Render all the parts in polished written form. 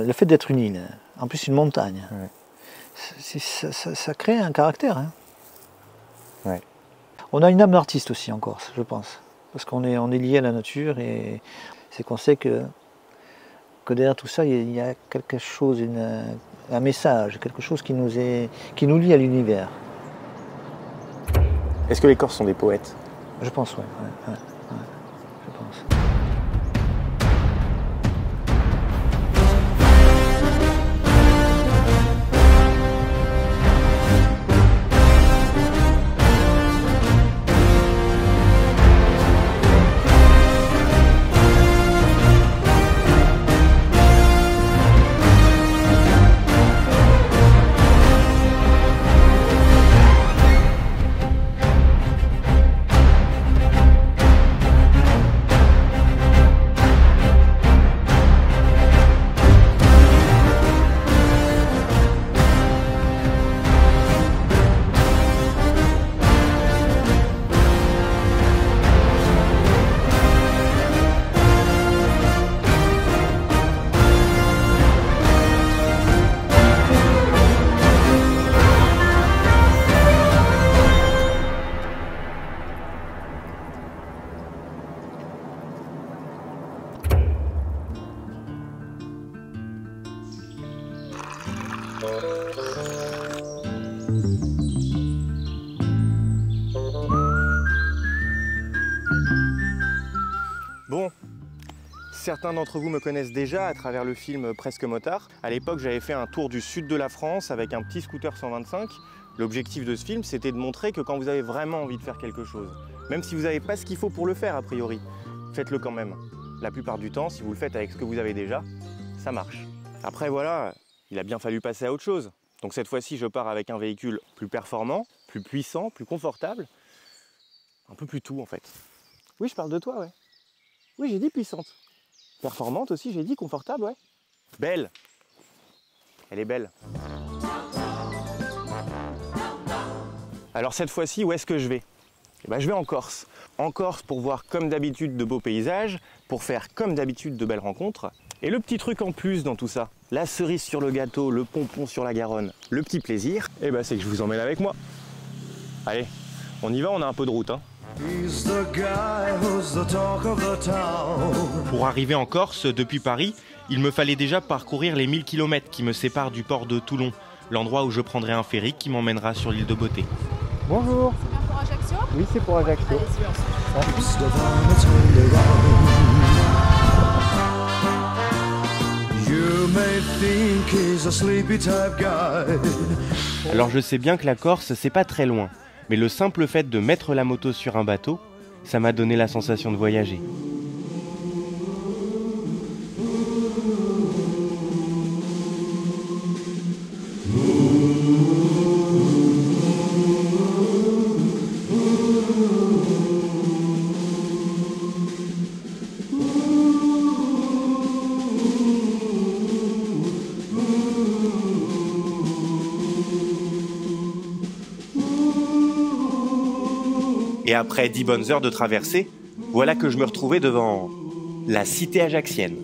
Le fait d'être une île, en plus une montagne, Ouais. ça crée un caractère. Hein. Ouais. On a une âme d'artiste aussi en Corse, je pense. Parce qu'on est lié à la nature et c'est qu'on sait que derrière tout ça, il y a quelque chose, un message, quelque chose qui nous lie à l'univers. Est-ce que les Corses sont des poètes? Je pense, oui. Ouais, je pense. Bon, certains d'entre vous me connaissent déjà à travers le film Presque Motard. À l'époque, j'avais fait un tour du sud de la France avec un petit scooter 125. L'objectif de ce film, c'était de montrer que quand vous avez vraiment envie de faire quelque chose, même si vous n'avez pas ce qu'il faut pour le faire a priori, faites-le quand même. La plupart du temps, si vous le faites avec ce que vous avez déjà, ça marche. Après voilà, il a bien fallu passer à autre chose. Donc cette fois-ci, je pars avec un véhicule plus performant, plus puissant, plus confortable. Un peu plus tout en fait. Oui, je parle de toi, ouais. Oui, j'ai dit puissante. Performante aussi, j'ai dit confortable, ouais. Belle. Elle est belle. Alors cette fois-ci, où est-ce que je vais? Eh ben, je vais en Corse. En Corse pour voir comme d'habitude de beaux paysages, pour faire comme d'habitude de belles rencontres. Et le petit truc en plus dans tout ça, la cerise sur le gâteau, le pompon sur la Garonne, le petit plaisir, eh ben, c'est que je vous emmène avec moi. Allez, on y va, on a un peu de route, hein. Pour arriver en Corse, depuis Paris, il me fallait déjà parcourir les 1000 km qui me séparent du port de Toulon, l'endroit où je prendrai un ferry qui m'emmènera sur l'île de Beauté. Bonjour. C'est bien pour Ajaccio? Oui, c'est pour Ajaccio. Alors je sais bien que la Corse, c'est pas très loin. Mais le simple fait de mettre la moto sur un bateau, ça m'a donné la sensation de voyager. Et après 10 bonnes heures de traversée, voilà que je me retrouvais devant la cité ajaxienne.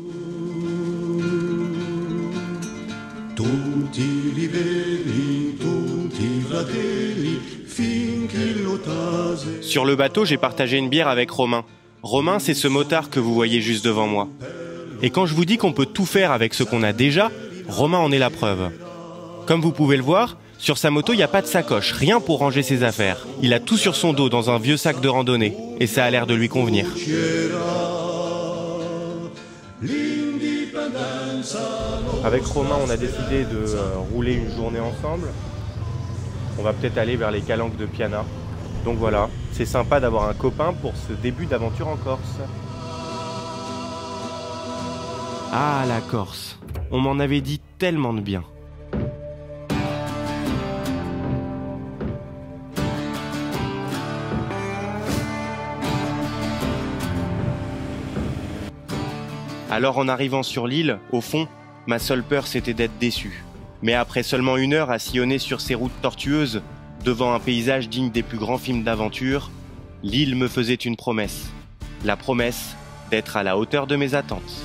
Sur le bateau, j'ai partagé une bière avec Romain. Romain, c'est ce motard que vous voyez juste devant moi. Et quand je vous dis qu'on peut tout faire avec ce qu'on a déjà, Romain en est la preuve. Comme vous pouvez le voir, sur sa moto, il n'y a pas de sacoche, rien pour ranger ses affaires. Il a tout sur son dos dans un vieux sac de randonnée, et ça a l'air de lui convenir. Avec Romain, on a décidé de rouler une journée ensemble. On va peut-être aller vers les calanques de Piana. Donc voilà, c'est sympa d'avoir un copain pour ce début d'aventure en Corse. Ah, la Corse. On m'en avait dit tellement de bien. Alors en arrivant sur l'île, au fond, ma seule peur c'était d'être déçu. Mais après seulement 1 heure à sillonner sur ces routes tortueuses, devant un paysage digne des plus grands films d'aventure, l'île me faisait une promesse. La promesse d'être à la hauteur de mes attentes.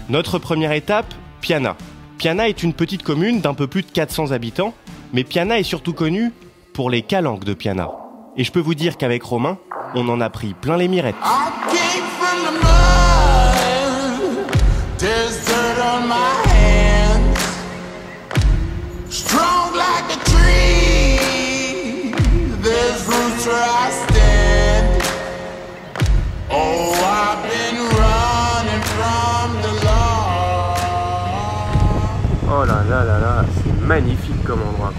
Notre première étape, Piana. Piana est une petite commune d'un peu plus de 400 habitants, mais Piana est surtout connue pour les calanques de Piana. Et je peux vous dire qu'avec Romain, on en a pris plein les mirettes. Oh là là là là, c'est magnifique comme endroit.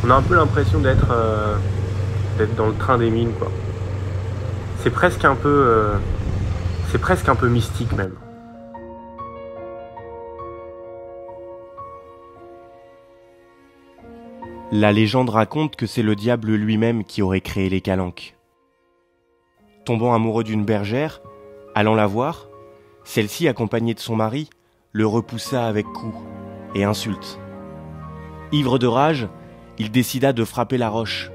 On a un peu l'impression d'être dans le train des mines, quoi. C'est presque un peu mystique même. La légende raconte que c'est le diable lui-même qui aurait créé les calanques. Tombant amoureux d'une bergère, allant la voir, celle-ci, accompagnée de son mari, le repoussa avec coups et insultes. Ivre de rage, il décida de frapper la roche,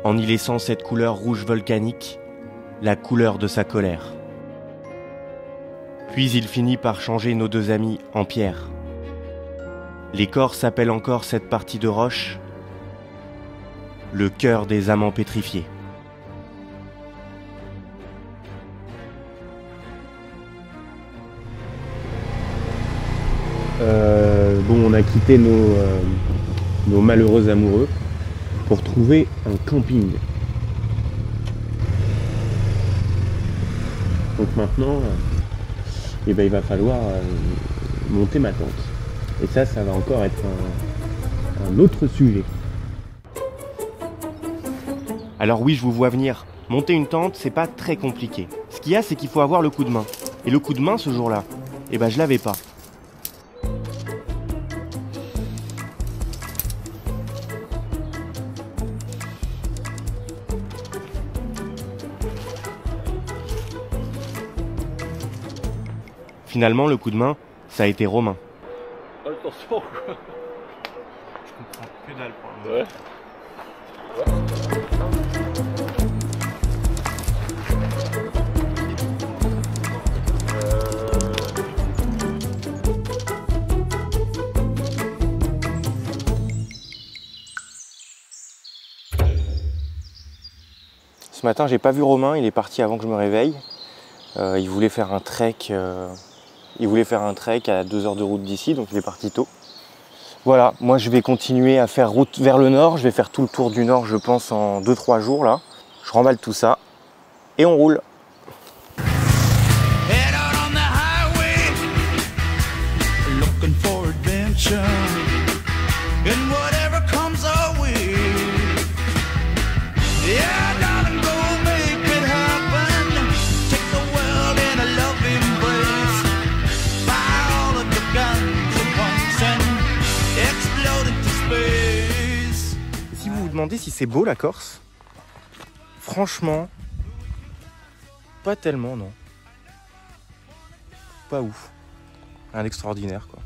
en y laissant cette couleur rouge volcanique, la couleur de sa colère. Puis il finit par changer nos deux amis en pierre. L'écorce appelle encore cette partie de roche le cœur des amants pétrifiés. Bon, on a quitté nos malheureux amoureux pour trouver un camping. Donc maintenant, il va falloir monter ma tente. Et ça va encore être un autre sujet. Alors oui, je vous vois venir. Monter une tente, c'est pas très compliqué. Ce qu'il y a, c'est qu'il faut avoir le coup de main. Et le coup de main, ce jour-là, je l'avais pas. Finalement, le coup de main, ça a été Romain. Attention. Je comprends que dalle. Ouais. Ce matin, j'ai pas vu Romain, il est parti avant que je me réveille. Il voulait faire un trek. À 2 heures de route d'ici, donc il est parti tôt. Voilà, moi je vais continuer à faire route vers le nord. Je vais faire tout le tour du nord, je pense, en 2-3 jours là. Je remballe tout ça et on roule. Si vous vous demandez si c'est beau la Corse, franchement, pas tellement, non. Pas ouf. Un extraordinaire, quoi.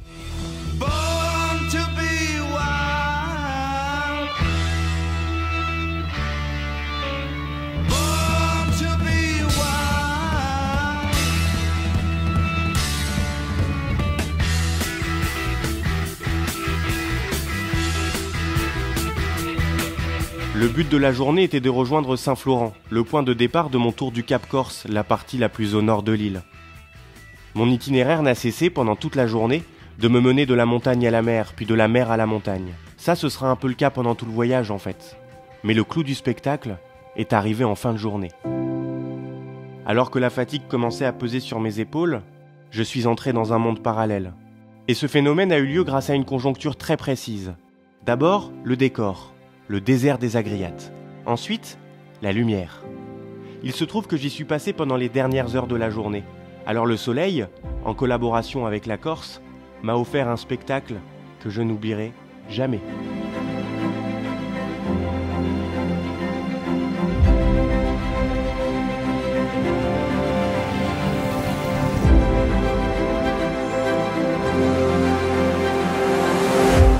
Born to be wild. Born to be wild. Le but de la journée était de rejoindre Saint-Florent, le point de départ de mon tour du Cap Corse, la partie la plus au nord de l'île. Mon itinéraire n'a cessé pendant toute la journée de me mener de la montagne à la mer, puis de la mer à la montagne. Ça, ce sera un peu le cas pendant tout le voyage en fait. Mais le clou du spectacle est arrivé en fin de journée. Alors que la fatigue commençait à peser sur mes épaules, je suis entré dans un monde parallèle. Et ce phénomène a eu lieu grâce à une conjoncture très précise. D'abord, le décor, le désert des Agriates. Ensuite, la lumière. Il se trouve que j'y suis passé pendant les dernières heures de la journée. Alors le soleil, en collaboration avec la Corse, m'a offert un spectacle que je n'oublierai jamais.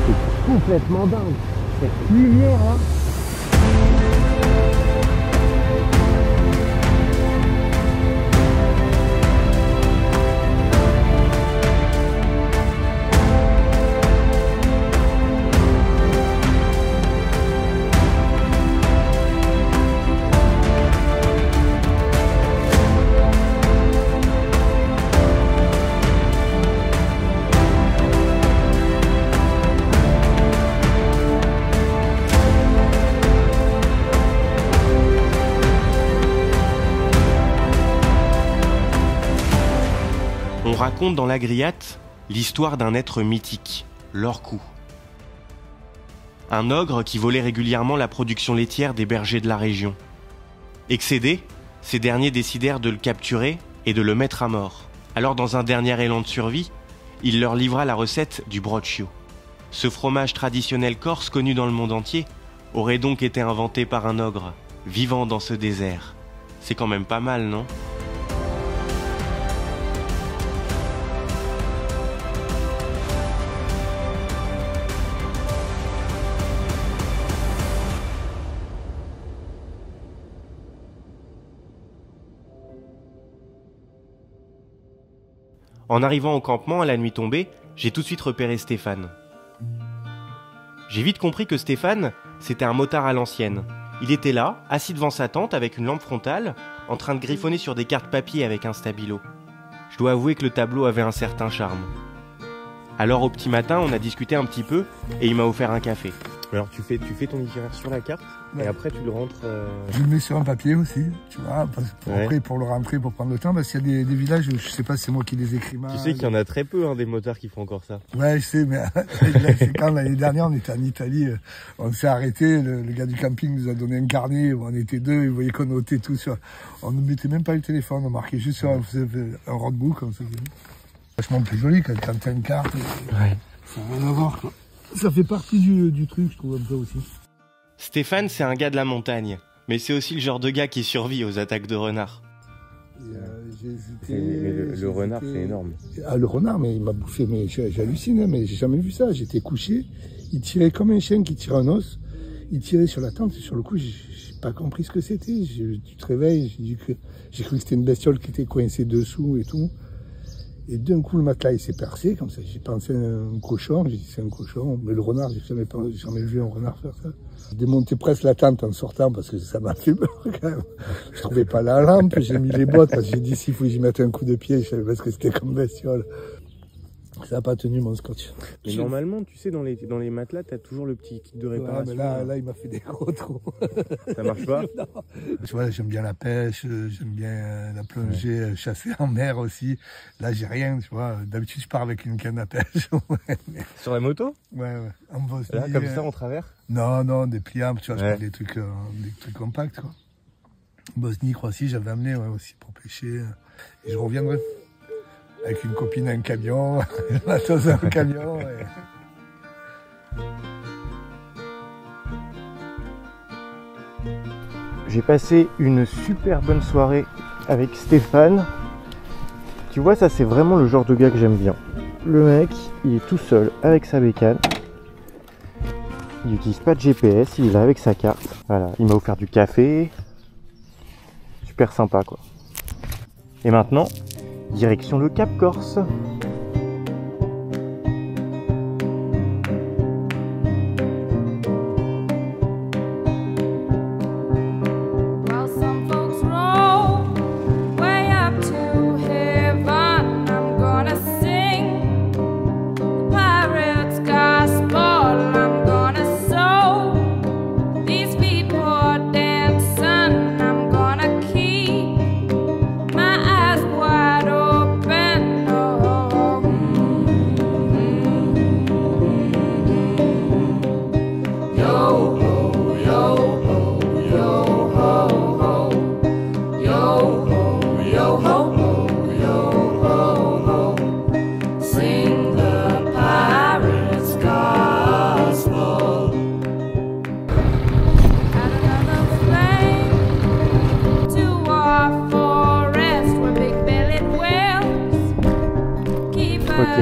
C'est complètement dingue, cette lumière là. On raconte dans l'Agriate l'histoire d'un être mythique, l'Orcou. Un ogre qui volait régulièrement la production laitière des bergers de la région. Excédés, ces derniers décidèrent de le capturer et de le mettre à mort. Alors dans un dernier élan de survie, il leur livra la recette du broccio. Ce fromage traditionnel corse connu dans le monde entier aurait donc été inventé par un ogre, vivant dans ce désert. C'est quand même pas mal, non ? En arrivant au campement à la nuit tombée, j'ai tout de suite repéré Stéphane. J'ai vite compris que Stéphane, c'était un motard à l'ancienne. Il était là, assis devant sa tente avec une lampe frontale, en train de griffonner sur des cartes papier avec un stabilo. Je dois avouer que le tableau avait un certain charme. Alors au petit matin, on a discuté un petit peu et il m'a offert un café. Alors tu fais ton itinéraire sur la carte et après tu le rentres... Je le mets sur un papier aussi, tu vois, après pour le rentrer, pour prendre le temps, parce qu'il y a des villages, je sais pas si c'est moi qui les écris mal. Tu sais qu'il y en a très peu, des motards qui font encore ça. Ouais, je sais, mais c'est quand l'année dernière, on était en Italie, on s'est arrêté, le gars du camping nous a donné un carnet, on était deux, il voyait qu'on notait tout sur... On ne mettait même pas le téléphone, on marquait juste sur un roadbook, comme ça. Vachement plus joli quand t'as une carte, ouais. Ça n'a rien à voir, quoi. Ça fait partie du truc, je trouve, un peu aussi. Stéphane, c'est un gars de la montagne, mais c'est aussi le genre de gars qui survit aux attaques de renards. Le renard, c'est énorme. Ah, le renard, mais il m'a bouffé, mais j'ai halluciné, mais j'ai jamais vu ça. J'étais couché, il tirait comme un chien qui tire un os, il tirait sur la tente, et sur le coup, j'ai pas compris ce que c'était. Tu te réveilles, j'ai cru que c'était une bestiole qui était coincée dessous et tout. Et d'un coup, le matelas, il s'est percé, comme ça. J'ai pensé à un cochon, j'ai dit c'est un cochon. Mais le renard, j'ai jamais vu un renard faire ça. J'ai démonté presque la tente en sortant parce que ça m'a fait peur quand même. Je trouvais pas la lampe, j'ai mis les bottes parce que j'ai dit s'il faut que j'y mette un coup de pied, je savais pas ce que c'était comme bestiole. Ça n'a pas tenu mon scotch. Mais normalement, tu sais, dans les matelas, t'as toujours le petit kit de réparation. Ouais, mais là, il m'a fait des gros trous. Ça marche pas? Tu vois, j'aime bien la pêche, j'aime bien la plongée, chasser en mer aussi. Là, j'ai rien, tu vois. D'habitude, je pars avec une canne à pêche. Sur la moto? Ouais. En Bosnie, là, comme ça, on traverse? Non, des pliables, tu vois, je prends des trucs compacts, quoi. Bosnie, Croatie, j'avais amené aussi pour pêcher. Et je reviendrai. Avec une copine, un camion, la chose un camion. J'ai passé une super bonne soirée avec Stéphane. Tu vois, ça c'est vraiment le genre de gars que j'aime bien. Le mec, il est tout seul avec sa bécane. Il n'utilise pas de GPS, il est là avec sa carte. Voilà, il m'a offert du café. Super sympa quoi. Et maintenant, direction le Cap Corse.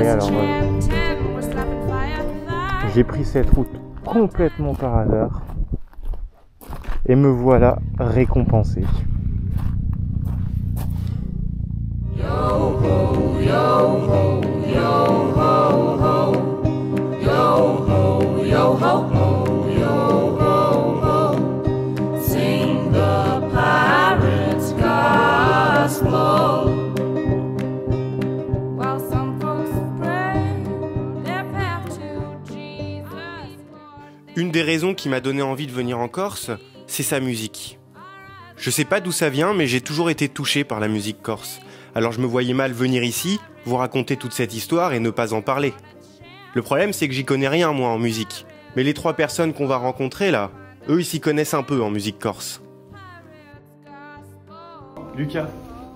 Alors j'ai pris cette route complètement par hasard et me voilà récompensé. Une des raisons qui m'a donné envie de venir en Corse, c'est sa musique. Je sais pas d'où ça vient, mais j'ai toujours été touché par la musique corse. Alors je me voyais mal venir ici, vous raconter toute cette histoire et ne pas en parler. Le problème, c'est que j'y connais rien, moi, en musique. Mais les 3 personnes qu'on va rencontrer, là, eux, ils s'y connaissent un peu en musique corse. Lucas,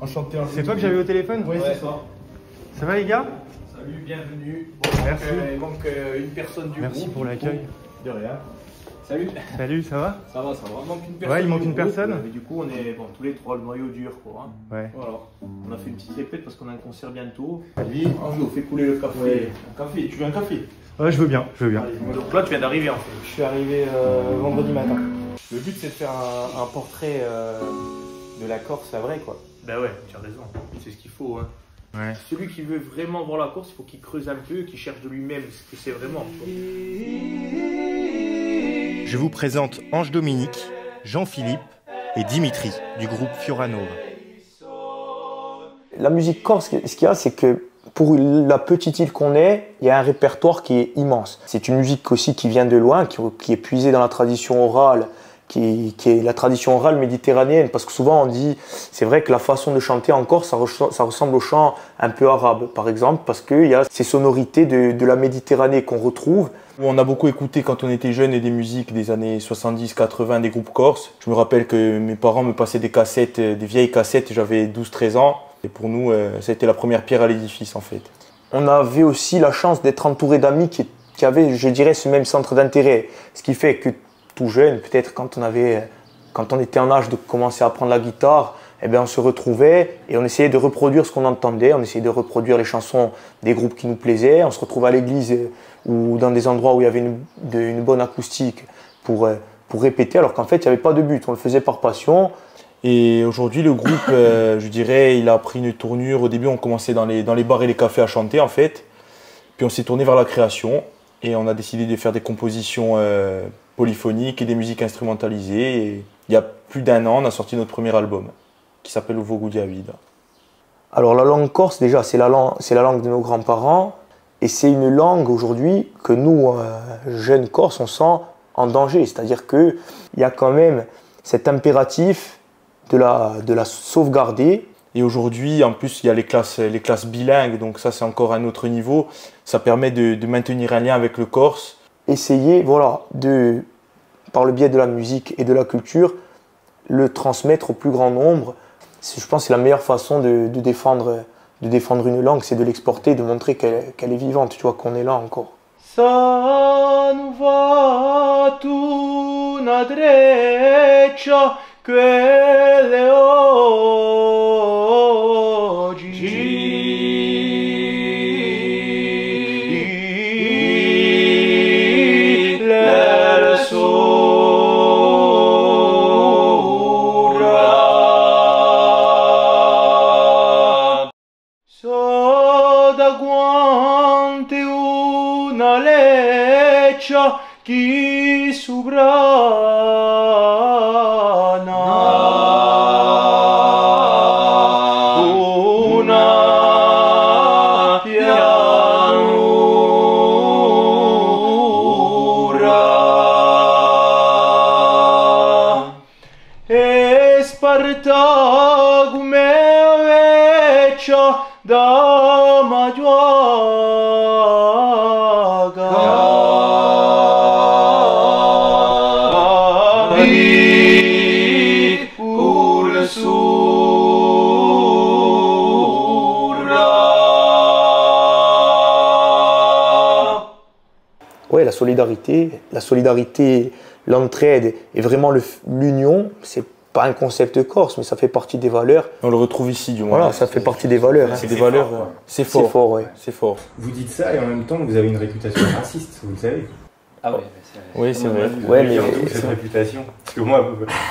Enchanté. c'est toi que j'avais au téléphone? Oui, c'est ça. Ça va, les gars? Salut, bienvenue. Bon, Merci. Il manque une personne du Merci groupe. pour l'accueil. De rien. Salut. Salut, ça va? Ça va, ça va. Il manque une personne. Ouais, il manque du une groupe, personne. Et du coup, on est tous les 3 le noyau dur, quoi. Hein. Ouais. Voilà. On a fait une petite répète parce qu'on a un concert bientôt. Lui, on nous fait couler le café. Un café. Tu veux un café? Ouais, je veux bien, je veux bien. Allez, donc là, tu viens d'arriver en fait. Je suis arrivé vendredi matin. Le but, c'est de faire un portrait de la Corse, la vraie, quoi. Ben ouais, tu as raison. C'est ce qu'il faut. Hein. Ouais. Celui qui veut vraiment voir la Corse, il faut qu'il creuse un peu, qu'il cherche de lui-même ce que c'est vraiment. Quoi. Je vous présente Ange Dominique, Jean-Philippe et Dimitri du groupe Fioranova. La musique corse, ce qu'il y a, c'est que pour la petite île qu'on est, il y a un répertoire qui est immense. C'est une musique aussi qui vient de loin, qui est puisée dans la tradition orale, qui est la tradition orale méditerranéenne. Parce que souvent on dit, c'est vrai que la façon de chanter en Corse, ça ressemble au chant un peu arabe, par exemple, parce qu'il y a ces sonorités de la Méditerranée qu'on retrouve. On a beaucoup écouté quand on était jeune et des musiques des années 70-80 des groupes corses. Je me rappelle que mes parents me passaient des cassettes, des vieilles cassettes, j'avais 12-13 ans. Et pour nous, ça a été la première pierre à l'édifice en fait. On avait aussi la chance d'être entouré d'amis qui avaient, je dirais, ce même centre d'intérêt. Ce qui fait que tout jeune, peut-être quand on était en âge de commencer à apprendre la guitare, eh bien, on se retrouvait et on essayait de reproduire ce qu'on entendait, on essayait de reproduire les chansons des groupes qui nous plaisaient. On se retrouvait à l'église ou dans des endroits où il y avait une bonne acoustique pour répéter, alors qu'en fait, il n'y avait pas de but, on le faisait par passion. Et aujourd'hui, le groupe, je dirais, il a pris une tournure. Au début, on commençait dans les bars et les cafés à chanter, en fait. Puis on s'est tourné vers la création et on a décidé de faire des compositions polyphoniques et des musiques instrumentalisées. Et il y a plus d'1 an, on a sorti notre premier album, qui s'appelle Vogudia Vida. Alors la langue corse, déjà, c'est la langue de nos grands-parents. Et c'est une langue aujourd'hui que nous, jeunes Corses, on sent en danger. C'est-à-dire qu'il y a quand même cet impératif de la sauvegarder. Et aujourd'hui, en plus, il y a les classes bilingues, donc ça c'est encore un autre niveau. Ça permet de maintenir un lien avec le Corse. Essayer, voilà, par le biais de la musique et de la culture, le transmettre au plus grand nombre. Je pense que c'est la meilleure façon de défendre une langue, c'est de l'exporter, de montrer qu'elle est vivante, tu vois, qu'on est là encore. Sa nuova tu na dreccia quelle oggi le sura so da guante una leccia chi sovrana una pianura e Spartaco me vecchia da Maggiaga pur sura. Ouais, la solidarité, l'entraide et vraiment l'union, c'est pas un concept corse, mais ça fait partie des valeurs. On le retrouve ici, du moins. Voilà, ça fait partie des valeurs. C'est des valeurs. C'est fort. C'est fort, ouais. C'est fort. Vous dites ça et en même temps vous avez une réputation raciste, vous le savez. Ah ouais, Oui, c'est vrai. Ouais, Vous mais avez cette réputation. Parce que moi,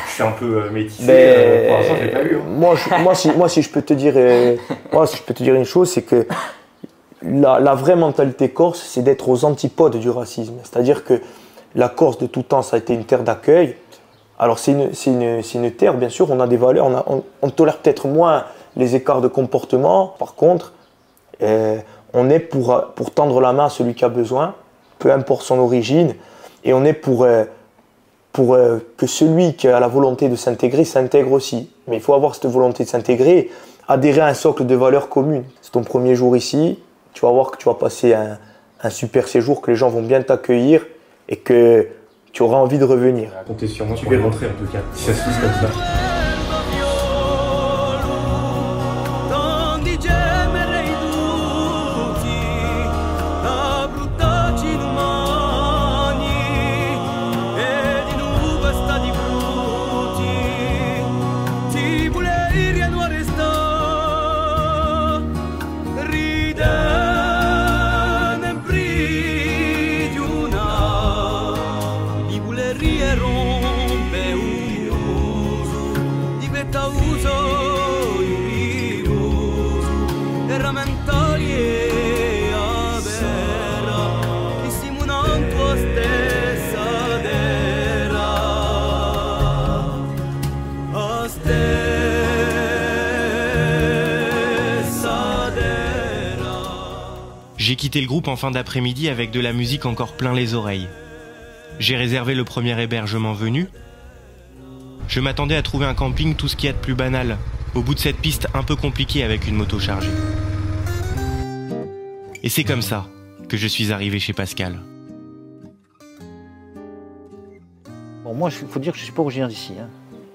je suis un peu métissé. Mais pour l'instant, je l'ai pas eu. Hein. moi, si je peux te dire, une chose, c'est que la vraie mentalité corse, c'est d'être aux antipodes du racisme. C'est-à-dire que la Corse, de tout temps, ça a été une terre d'accueil. Alors, c'est une terre, bien sûr, on a des valeurs, on tolère peut-être moins les écarts de comportement. Par contre, on est pour tendre la main à celui qui a besoin, peu importe son origine, et on est pour que celui qui a la volonté de s'intégrer s'intègre aussi. Mais il faut avoir cette volonté de s'intégrer adhérer à un socle de valeurs communes. C'est ton premier jour ici, tu vas voir que tu vas passer un super séjour, que les gens vont bien t'accueillir et que tu auras envie de revenir. Comptez sur moi pour y rentrer en tout cas, si ça se passe comme ça. J'ai quitté le groupe en fin d'après-midi avec de la musique encore plein les oreilles. J'ai réservé le premier hébergement venu. Je m'attendais à trouver un camping tout ce qu'il y a de plus banal, au bout de cette piste un peu compliquée avec une moto chargée. Et c'est comme ça que je suis arrivé chez Pascal. Bon, moi, il faut dire que je ne suis pas originaire d'ici. Hein.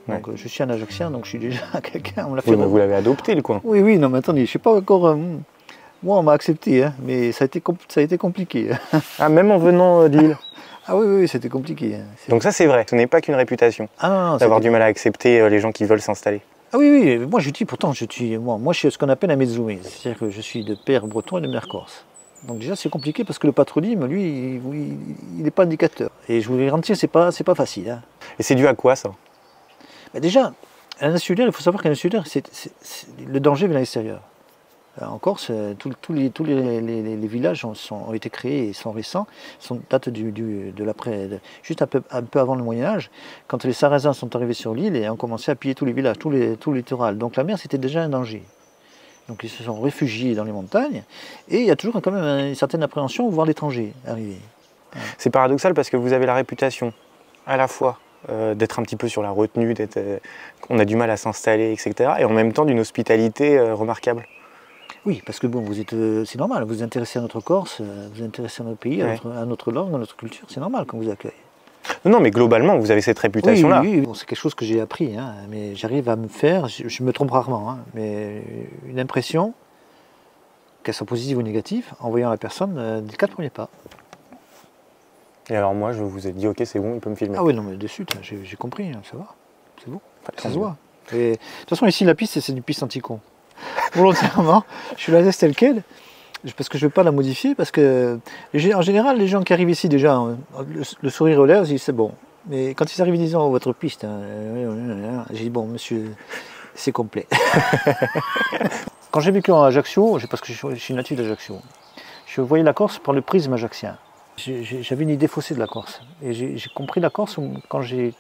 Donc, je suis un Ajaxien, donc je suis déjà quelqu'un. On l'a fait. Oui, mais vous l'avez adopté le coin. Oui, oui, non, mais attendez, je ne sais pas encore. Moi, on m'a accepté, hein, mais ça a été compliqué. Ah, même en venant de Lille. Ah oui, oui, c'était compliqué. Hein. Donc ça, c'est vrai. Ce n'est pas qu'une réputation. Ah non, non, d'avoir du mal à accepter les gens qui veulent s'installer. Ah oui, oui. Moi, je dis pourtant, moi, je suis ce qu'on appelle un mezzoumé. C'est-à-dire que je suis de père breton et de mère corse. Donc déjà, c'est compliqué parce que le patronyme, lui, il n'est pas indicateur. Et je vous le garantis, c'est pas facile. Hein. Et c'est dû à quoi, ça? Ben déjà, un insulaire, il faut savoir qu'un insulaire, le danger vient de l'extérieur. En Corse, tous les villages ont été créés et sont récents, datent de l'après, juste un peu avant le Moyen-Âge, quand les Sarrasins sont arrivés sur l'île et ont commencé à piller tous les villages, tout le littoral. Donc la mer, c'était déjà un danger. Donc ils se sont réfugiés dans les montagnes, et il y a toujours quand même une certaine appréhension de voir l'étranger arriver. Ouais. C'est paradoxal parce que vous avez la réputation, à la fois, d'être un petit peu sur la retenue, qu'on a du mal à s'installer, etc., et en même temps d'une hospitalité remarquable. Oui, parce que bon, c'est normal, vous vous intéressez à notre Corse, vous vous intéressez à notre pays, ouais. à notre langue, à notre culture, c'est normal qu'on vous accueille. Non, mais globalement, vous avez cette réputation-là. Oui, oui, oui. Bon, c'est quelque chose que j'ai appris, hein, mais j'arrive à me faire, je me trompe rarement, hein, mais une impression, qu'elle soit positive ou négative, en voyant la personne des 4 premiers pas. Et alors moi, je vous ai dit, ok, c'est bon, il peut me filmer. Ah oui, non, mais de suite, j'ai compris, hein, ça va, c'est bon, ça se voit. Et, de toute façon, ici, la piste, c'est une piste anti-con. Volontairement, je suis la laisse telle quelle, parce que je ne veux pas la modifier, parce que, en général, les gens qui arrivent ici, déjà, le sourire aux lèvres, ils disent, c'est bon. Mais quand ils arrivent, ils disent, oh, votre piste, j'ai dit, bon, monsieur, c'est complet. Quand j'ai vécu à Ajaccio, parce que je suis natif d'Ajaccio, je voyais la Corse par le prisme ajaccien. J'avais une idée faussée de la Corse. Et j'ai compris la Corse quand j'ai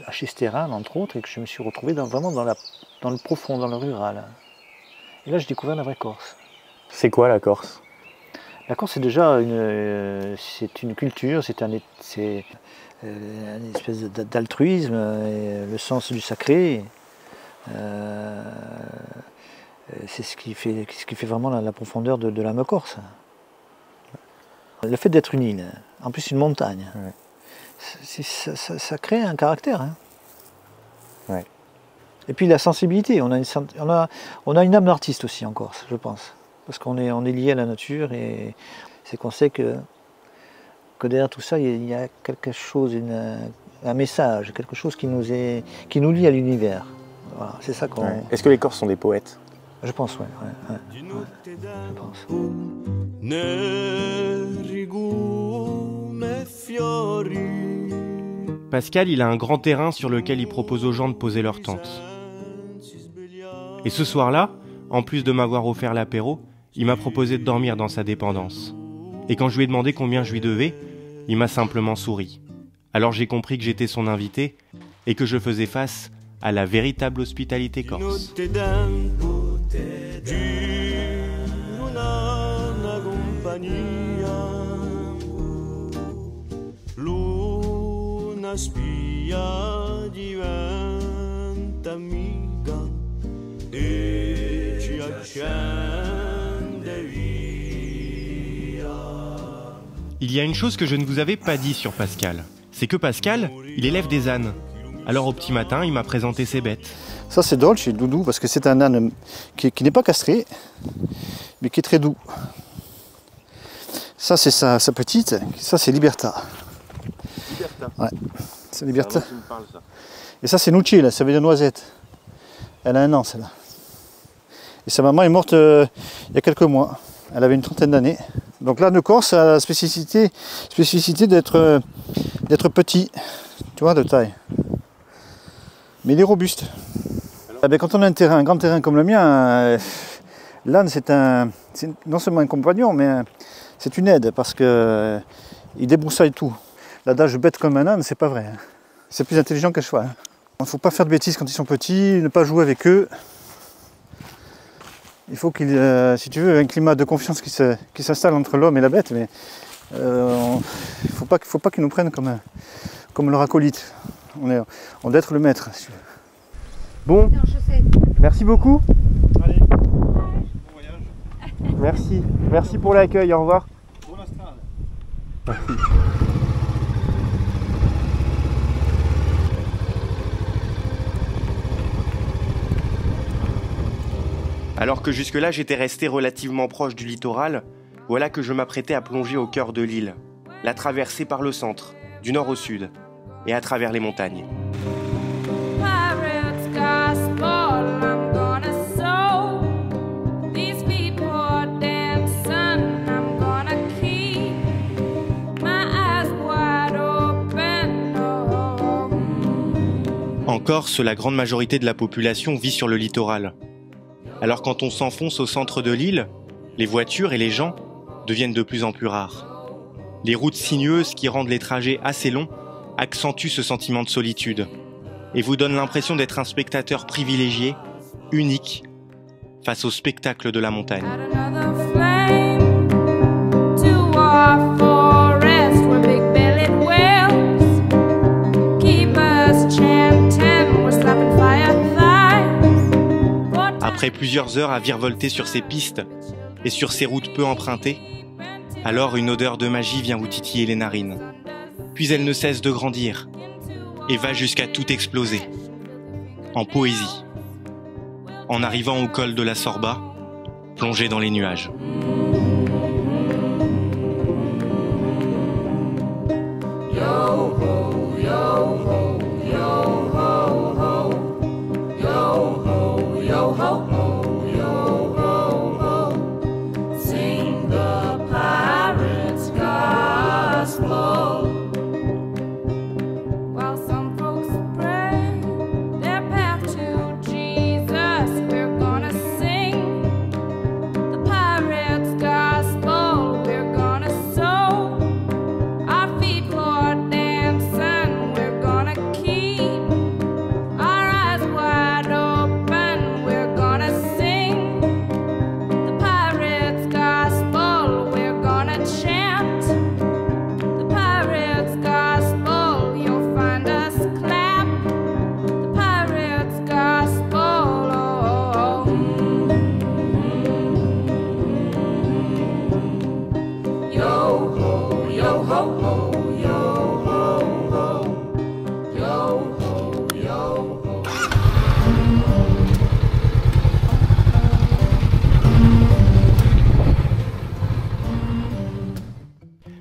acheté ce terrain, entre autres, et que je me suis retrouvé vraiment dans le profond, dans le rural. Et là, j'ai découvert la vraie Corse. C'est quoi la Corse? La Corse, c'est déjà une culture, c'est une espèce d'altruisme, le sens du sacré. C'est ce qui fait vraiment la profondeur de l'âme corse. Le fait d'être une île, en plus une montagne, ouais. Ça crée un caractère. Hein. Ouais. Et puis la sensibilité, on a une âme d'artiste aussi en Corse, je pense. Parce qu'on est lié à la nature et c'est qu'on sait que derrière tout ça, il y a quelque chose, un message, quelque chose qui nous lie à l'univers. Voilà, c'est ça qu'on... Ouais. Est-ce que les Corses sont des poètes? Je pense, oui. Ouais, je pense. Pascal, il a un grand terrain sur lequel il propose aux gens de poser leur tente. Et ce soir-là, en plus de m'avoir offert l'apéro, il m'a proposé de dormir dans sa dépendance. Et quand je lui ai demandé combien je lui devais, il m'a simplement souri. Alors j'ai compris que j'étais son invité et que je faisais face à la véritable hospitalité corse. Spia diventa amica e Il y a une chose que je ne vous avais pas dit sur Pascal. C'est que Pascal, il élève des ânes. Alors au petit matin, il m'a présenté ses bêtes. Ça c'est Dolce, Doudou, parce que c'est un âne qui n'est pas castré, mais qui est très doux. Ça c'est sa petite, ça c'est Liberta. Liberta. Ouais, c'est Liberta. Tu me parles, ça. Et ça c'est Nucci, là, ça veut dire noisette. Elle a 1 an celle-là. Et sa maman est morte il y a quelques mois. Elle avait une 30aine d'années. Donc l'âne de Corse a la spécificité d'être petit, tu vois, de taille. Mais il est robuste. Quand on a un grand terrain comme le mien, l'âne c'est non seulement un compagnon, mais c'est une aide parce qu'il débroussaille tout. L'adage bête comme un âne, c'est pas vrai. C'est plus intelligent qu'un cheval. Il ne faut pas faire de bêtises quand ils sont petits, ne pas jouer avec eux. Il faut qu'il, si tu veux, un climat de confiance qui s'installe entre l'homme et la bête, mais il ne faut pas qu'ils nous prennent comme leur acolyte. On doit être le maître. Si tu veux. Bon, merci beaucoup. Allez, bon voyage. Merci. Merci pour l'accueil, au revoir. Bon astral. Merci. Alors que jusque-là j'étais resté relativement proche du littoral, voilà que je m'apprêtais à plonger au cœur de l'île, la traverser par le centre, du nord au sud, et à travers les montagnes. En Corse, la grande majorité de la population vit sur le littoral. Alors quand on s'enfonce au centre de l'île, les voitures et les gens deviennent de plus en plus rares. Les routes sinueuses qui rendent les trajets assez longs accentuent ce sentiment de solitude et vous donnent l'impression d'être un spectateur privilégié, unique, face au spectacle de la montagne. Après plusieurs heures à virevolter sur ces pistes et sur ces routes peu empruntées, alors une odeur de magie vient vous titiller les narines. Puis elle ne cesse de grandir et va jusqu'à tout exploser. En poésie. En arrivant au col de la Sorba, plongé dans les nuages.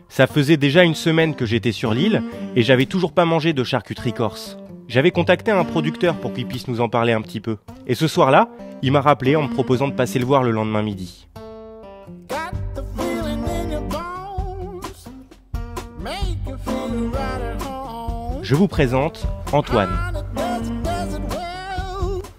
Ça faisait déjà une semaine que j'étais sur l'île et j'avais toujours pas mangé de charcuterie corse. J'avais contacté un producteur pour qu'il puisse nous en parler un petit peu. Et ce soir-là, il m'a rappelé en me proposant de passer le voir le lendemain midi. Je vous présente Antoine.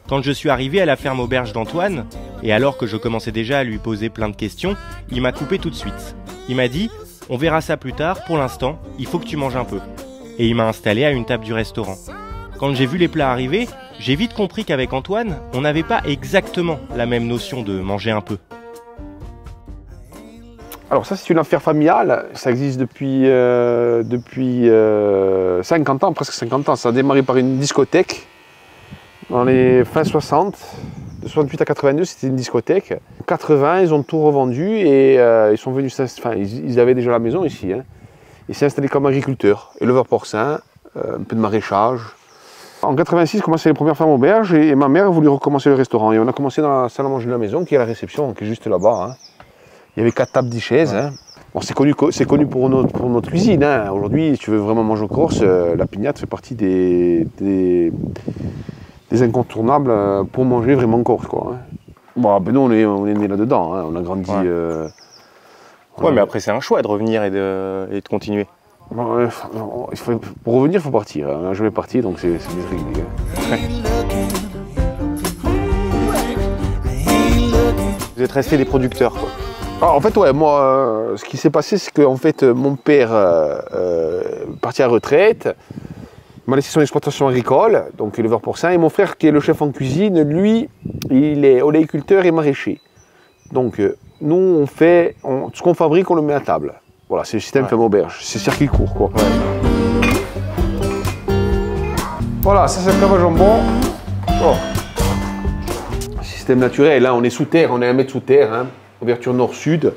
Quand je suis arrivé à la ferme auberge d'Antoine, et alors que je commençais déjà à lui poser plein de questions, il m'a coupé tout de suite. Il m'a dit « On verra ça plus tard, pour l'instant, il faut que tu manges un peu ». Et il m'a installé à une table du restaurant. Quand j'ai vu les plats arriver, j'ai vite compris qu'avec Antoine, on n'avait pas exactement la même notion de manger un peu. Alors ça, c'est une affaire familiale, ça existe depuis 50 ans, presque 50 ans. Ça a démarré par une discothèque dans les fins 60, de 68 à 82, c'était une discothèque. En 80, ils ont tout revendu et ils sont venus, enfin, ils avaient déjà la maison ici, hein. et s'est installé comme agriculteur, éleveur porcin, un peu de maraîchage. En 86, commençaient les premières femmes auberges et ma mère a voulu recommencer le restaurant. Et on a commencé dans la salle à manger de la maison, qui est la réception, qui est juste là-bas. Hein. Il y avait 4 tables, 10 chaises. Ouais. Hein. Bon, c'est connu pour notre cuisine. Hein. Aujourd'hui, si tu veux vraiment manger au Corse, la pignate fait partie des incontournables pour manger vraiment corse. Quoi, hein. Bon, ben nous, on est né là-dedans. Hein. On a grandi... Ouais, mais après, c'est un choix de revenir et de continuer. Bon, pour revenir, il faut partir. Je vais partir, donc c'est réglé. Vous êtes restés des producteurs, quoi. En fait, ouais, moi, ce qui s'est passé, c'est qu'en fait, mon père parti à la retraite, m'a laissé son exploitation agricole, donc éleveur porcin, et mon frère, qui est le chef en cuisine, lui, il est oléiculteur et maraîcher. Donc, nous, on fait, ce qu'on fabrique, on le met à table. Voilà, c'est le système femme auberge, c'est circuit court, quoi. Ouais. Voilà, ça c'est le cave à jambon. Oh. Système naturel, là, on est sous terre, on est 1 mètre sous terre, hein. Ouverture nord-sud,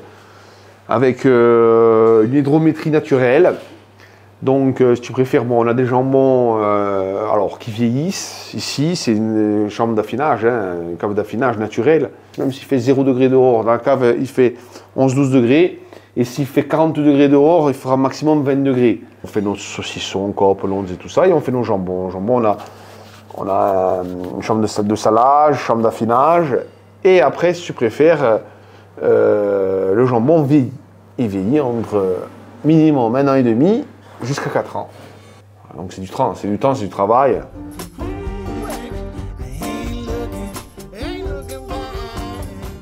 avec une hydrométrie naturelle. Donc, si tu préfères, bon, on a des jambons alors, qui vieillissent. Ici, c'est une chambre d'affinage, hein, une cave d'affinage naturelle. Même s'il fait 0 degré dehors, dans la cave, il fait 11-12 degrés. Et s'il fait 40 degrés dehors, il fera maximum 20 degrés. On fait nos saucissons, copes, londes et tout ça, et on fait nos jambons. Jambon, on a une chambre de salage, chambre d'affinage. Et après, si tu préfères, le jambon vieillit. Il vieillit entre minimum 1 an et demi jusqu'à 4 ans. Donc c'est du temps, c'est du travail.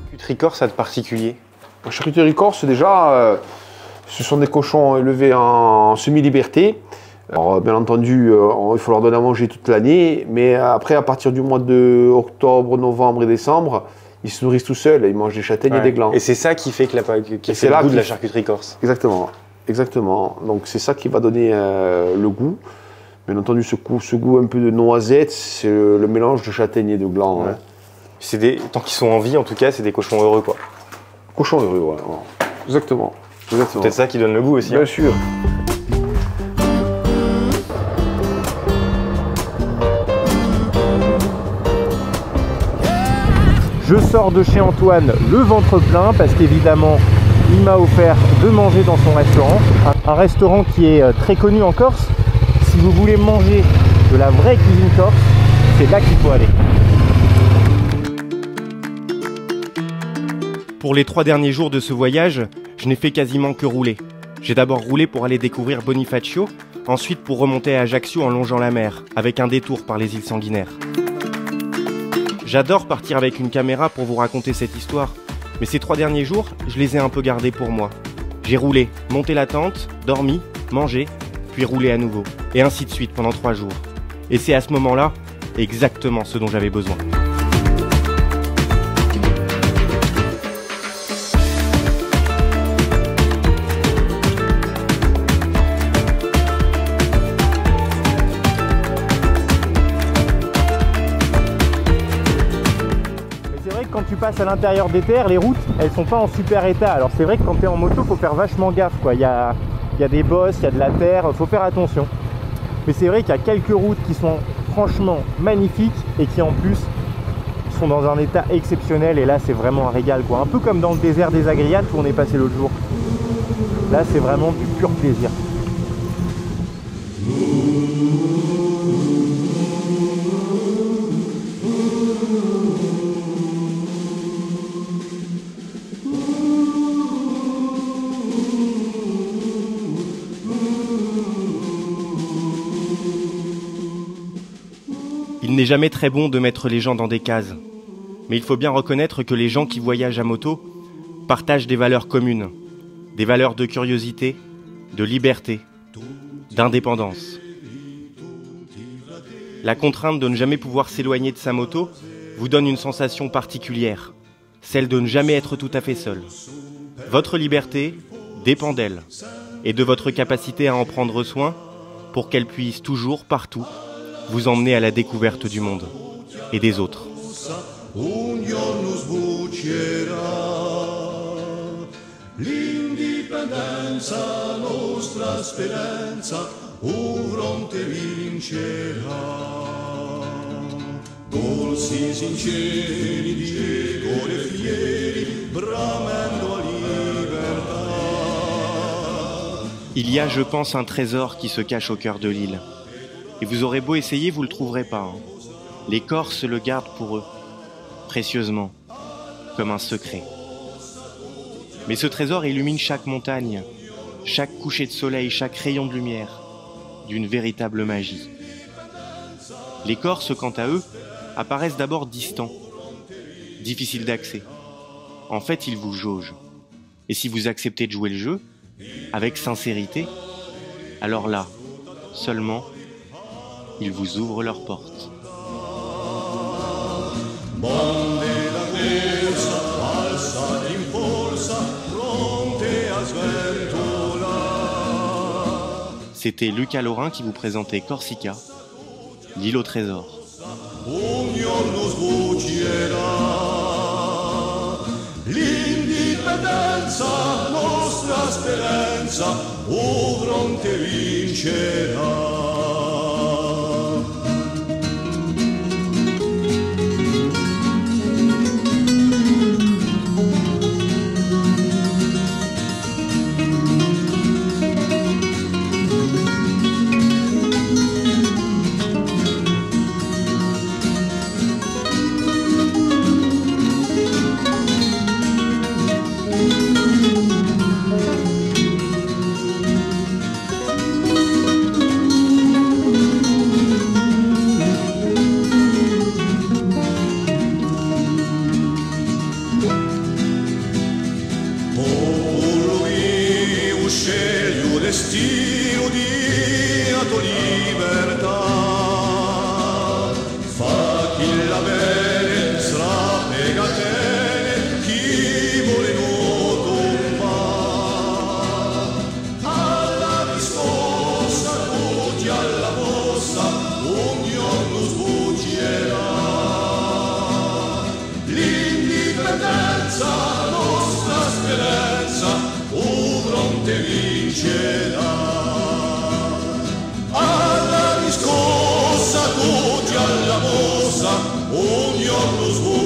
Charcuterie corse a de particulier? La charcuterie corse, déjà, ce sont des cochons élevés en semi-liberté. Alors, bien entendu, il faut leur donner à manger toute l'année, mais après, à partir du mois de octobre, novembre et décembre, ils se nourrissent tout seuls, ils mangent des châtaignes et des glands. Et c'est ça qui fait que c'est le goût de la charcuterie corse. Exactement, exactement. Donc c'est ça qui va donner le goût. Bien entendu, ce goût un peu de noisette, c'est le mélange de châtaigne et de glands. Ouais. Hein. Tant qu'ils sont en vie, en tout cas, c'est des cochons heureux, quoi. Cochons heureux, ouais. Exactement. C'est peut-être ça qui donne le goût aussi. Bien sûr. Je sors de chez Antoine le ventre plein parce qu'évidemment il m'a offert de manger dans son restaurant. Un restaurant qui est très connu en Corse. Si vous voulez manger de la vraie cuisine corse, c'est là qu'il faut aller. Pour les 3 derniers jours de ce voyage, je n'ai fait quasiment que rouler. J'ai d'abord roulé pour aller découvrir Bonifacio, ensuite pour remonter à Ajaccio en longeant la mer, avec un détour par les îles Sanguinaires. J'adore partir avec une caméra pour vous raconter cette histoire, mais ces 3 derniers jours, je les ai un peu gardés pour moi. J'ai roulé, monté la tente, dormi, mangé, puis roulé à nouveau, et ainsi de suite pendant 3 jours. Et c'est à ce moment-là, exactement ce dont j'avais besoin. Quand tu passes à l'intérieur des terres, les routes, elles sont pas en super état. Alors c'est vrai que quand tu es en moto, faut faire vachement gaffe, quoi. Il y a des bosses, il y a de la terre, faut faire attention. Mais c'est vrai qu'il y a quelques routes qui sont franchement magnifiques et qui en plus sont dans un état exceptionnel. Et là, c'est vraiment un régal, quoi. Un peu comme dans le désert des Agriates où on est passé l'autre jour. Là, c'est vraiment du pur plaisir. Il n'est jamais très bon de mettre les gens dans des cases. Mais il faut bien reconnaître que les gens qui voyagent à moto partagent des valeurs communes. Des valeurs de curiosité, de liberté, d'indépendance. La contrainte de ne jamais pouvoir s'éloigner de sa moto vous donne une sensation particulière, celle de ne jamais être tout à fait seul. Votre liberté dépend d'elle et de votre capacité à en prendre soin pour qu'elle puisse toujours, partout, vous emmener à la découverte du monde et des autres. L'indipendenza l'indipendenza, nostra speranza, un fronte vincerà. Dolci sinceri di cuore fieri, bramando a libertà. Il y a, je pense, un trésor qui se cache au cœur de l'île. Et vous aurez beau essayer, vous ne le trouverez pas. Hein. Les Corses le gardent pour eux, précieusement, comme un secret. Mais ce trésor illumine chaque montagne, chaque coucher de soleil, chaque rayon de lumière, d'une véritable magie. Les Corses, quant à eux, apparaissent d'abord distants, difficiles d'accès. En fait, ils vous jaugent. Et si vous acceptez de jouer le jeu, avec sincérité, alors là, seulement, ils vous ouvrent leurs portes. C'était Lucas Laurin qui vous présentait Corsica, l'île au trésor. L'indipendenza, nostra speranza, un fronte vincerà. Destino di a tua libertà, fa chi la bene strapega bene, chi vuole nuoto va. Alla risposta, tutti alla mossa, ognuno sfuggirà. L'indipendenza, nostra speranza, un fronte vincerà. Alla riscossa, tutti alla mossa, ognuno svuota.